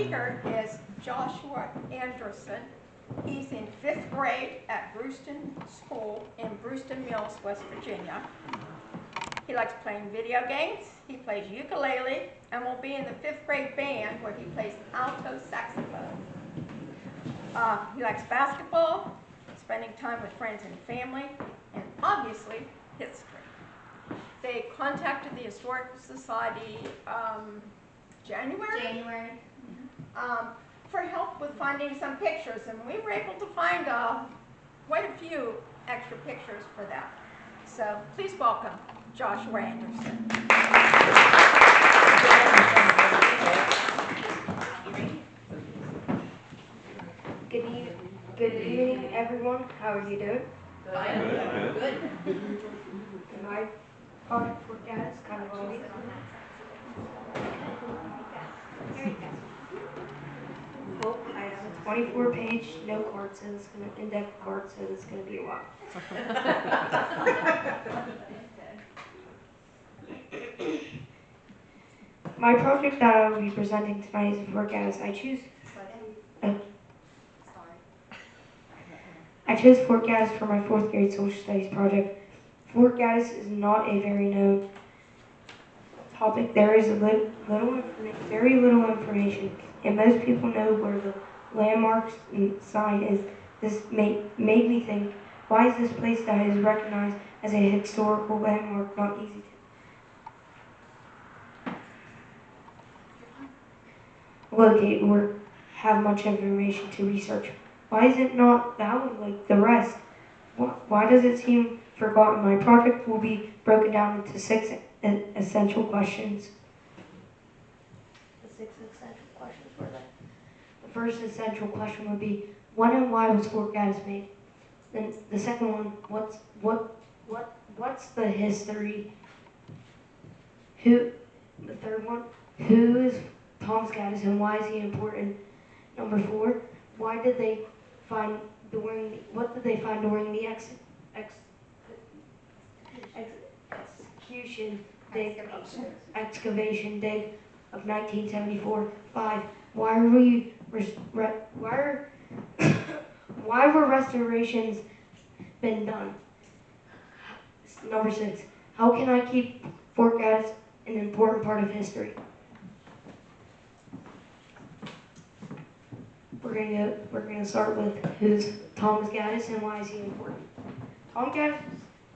speaker is Joshua Anderson. He's in 5th grade at Brewston School in Brewston Mills, West Virginia. He likes playing video games, he plays ukulele, and will be in the 5th grade band where he plays alto saxophone. He likes basketball, spending time with friends and family, and obviously history. They contacted the Historical Society January. For help with finding some pictures, and we were able to find quite a few extra pictures for that. So please welcome Joshua Anderson. Good evening, everyone. How are you doing? Good. My project for that is kind of obvious. Well, I have a 24-page note card, so it's going to index card, so it's going to be a while. My project that I will be presenting tonight is for Gaddis. I chose Fort Gaddis for my 4th grade social studies project. Fort Gaddis is not a very known topic. There is very little information, and most people know where the landmarks and sign is. This made me think, why is this place that is recognized as a historical landmark not easy to locate or have much information to research? Why is it not valid like the rest? Why does it seem forgotten? My project will be broken down into 6 essential questions. The 6 essential questions were that. The first essential question would be, when and why was Fort Gaddis made? Then the second one, what's the history? The third one, who is Thomas Gaddis and why is he important? Number 4, what did they find during the excavation dig of 1974? 5, why were restorations been done? Number 6, how can I keep Fort Gaddis an important part of history? We're gonna start with who's Thomas Gaddis and why is he important. Tom Gaddis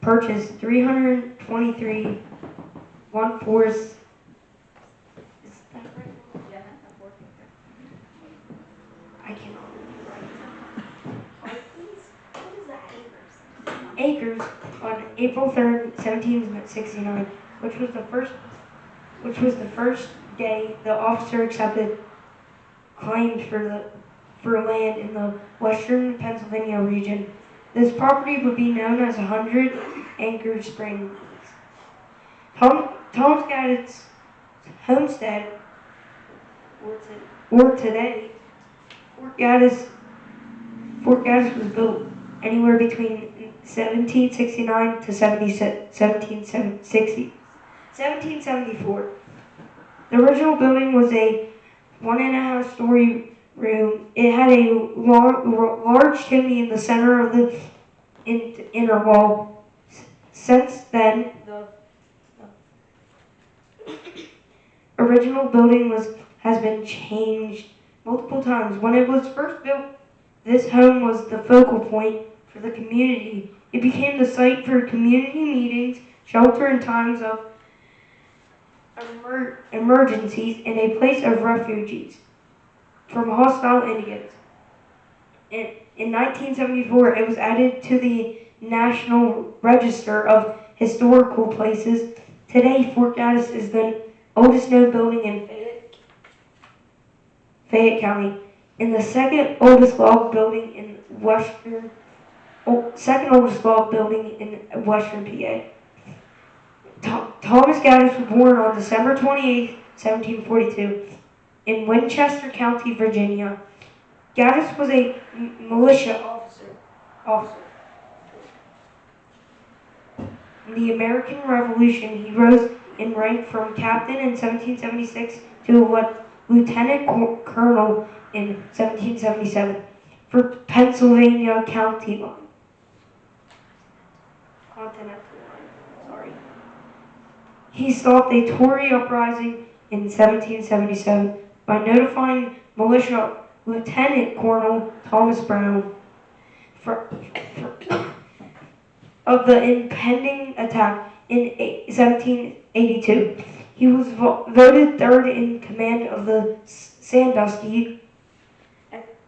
purchased 323 1/4. Is that right? Yeah, I cannot Acres. acres on April 3rd, 1769, which was the first day the officer accepted claims for land in the western Pennsylvania region. This property would be known as 100 Anchor Springs. Thomas Gaddis' homestead, or today, Fort Gaddis was built anywhere between 1769 to 1774. The original building was a 1.5-story room. It had a large chimney in the center of the inner wall. Since then, the original building has been changed multiple times. When it was first built, this home was the focal point for the community. It became the site for community meetings, shelter in times of emergencies, and a place of refugees from hostile Indians. In 1974, it was added to the National Register of Historical Places. Today, Fort Gaddis is the oldest known building in Fayette County, and the second oldest log building in western PA. Thomas Gaddis was born on December 28, 1742, in Winchester County, Virginia. Gaddis was a militia officer. In the American Revolution, he rose in rank from captain in 1776 to Colonel in 1777 for Pennsylvania County line. Continental line, sorry. He stopped a Tory uprising in 1777 by notifying militia Lieutenant Colonel Thomas Brown of the impending attack in 1782. He was voted third in command of the Sandusky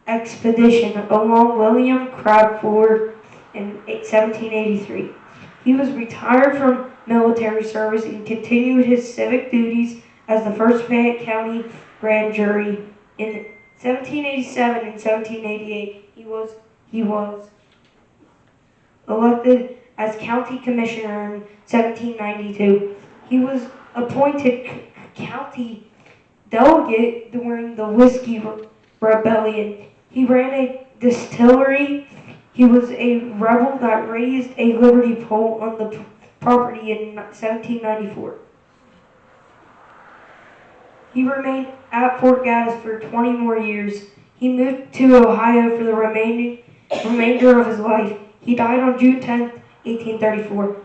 expedition along William Crawford in 1783. He was retired from military service and continued his civic duties as the first Fayette County grand jury. In 1787 and 1788, he was elected as county commissioner in 1792. He was appointed county delegate during the Whiskey Rebellion. He ran a distillery. He was a rebel that raised a liberty pole on the property in 1794. He remained at Fort Gaddis for 20 more years. He moved to Ohio for the remainder of his life. He died on June 10, 1834,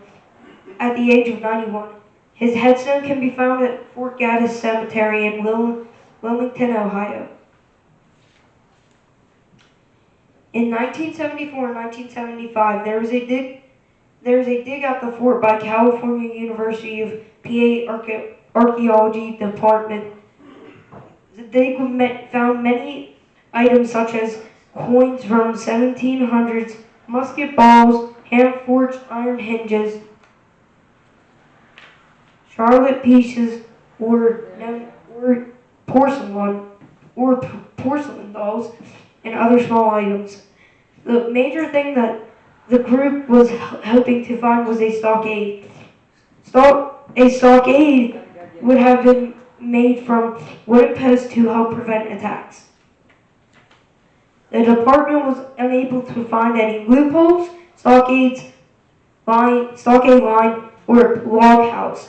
at the age of 91. His headstone can be found at Fort Gaddis Cemetery in Wilmington, Ohio. In 1974 and 1975, there was a dig at the fort by California University of PA Archaeology Department. The dig found many items such as coins from 1700s, musket balls, hand-forged iron hinges, Charlotte pieces, or porcelain dolls, and other small items. The major thing that the group was hoping to find was a stockade. A stockade would have been made from wooden posts to help prevent attacks. The department was unable to find any loopholes, stockade line, or log house.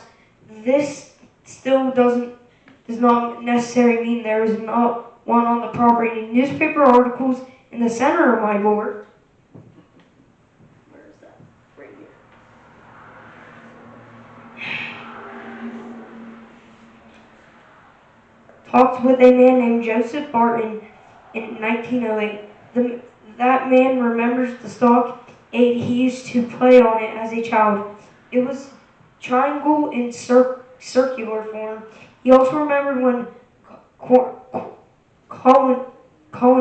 This still does not necessarily mean there is not one on the property. Newspaper articles in the center of my board. Where is that? Right here. Talked with a man named Joseph Barton in 1908. That man remembers the stockade he used to play on it as a child. It was triangle in circular form. He also remembered when Colin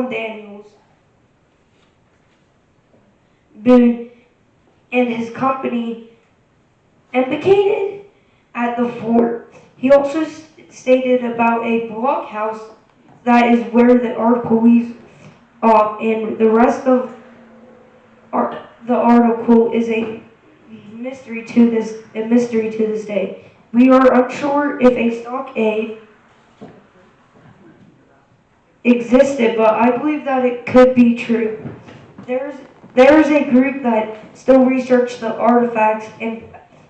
Daniels Boone and his company embarkaded at the fort. He also stated about a blockhouse that is where the article leaves off, and the rest of the article is a mystery to this day. We are unsure if a stockade existed, but I believe that it could be true. There's a group that still research the artifacts and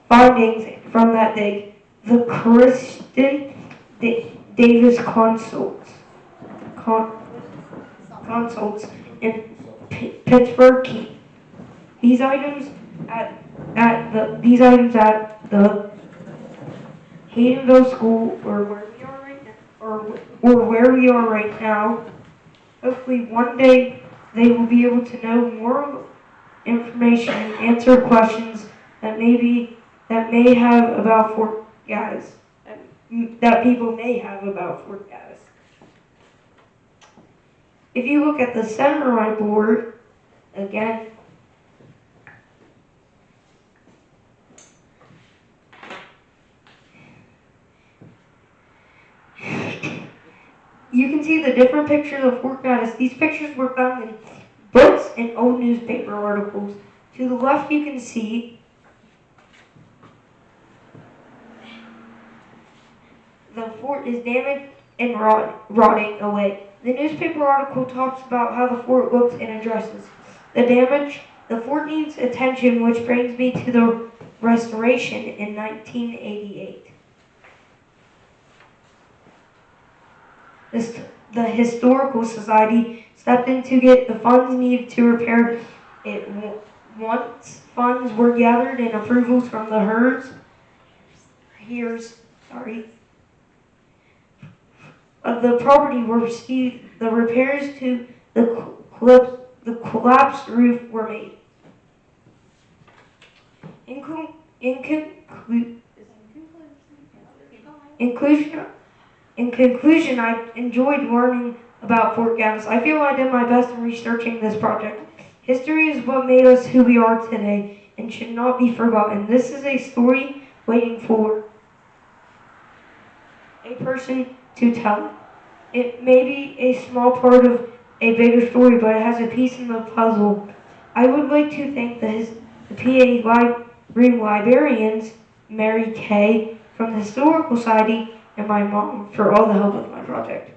findings from that dig, the Kristen Davis Consults in Pittsburgh. These items at the Haydenville School, or where we are right now. Hopefully one day they will be able to know more information and answer questions that may have about Fort Gaddis, that people may have about Fort Gaddis. If you look at the center of my board, again, you can see the different pictures of Fort Gaddis. These pictures were found in books and old newspaper articles. To the left you can see the fort is damaged and rotting away. The newspaper article talks about how the fort looks and addresses the damage. The fort needs attention, which brings me to the restoration in 1988. The Historical Society stepped in to get the funds needed to repair it. Once funds were gathered and approvals from the the property were received, the repairs to the collapsed roof were made. In conclusion, I enjoyed learning about Fort Gavis. I feel I did my best in researching this project. History is what made us who we are today and should not be forgotten. This is a story waiting for a person to tell it. It may be a small part of a bigger story, but it has a piece in the puzzle. I would like to thank the PA Room librarians, Mary Kay from the Historical Society, and my mom for all the help with my project.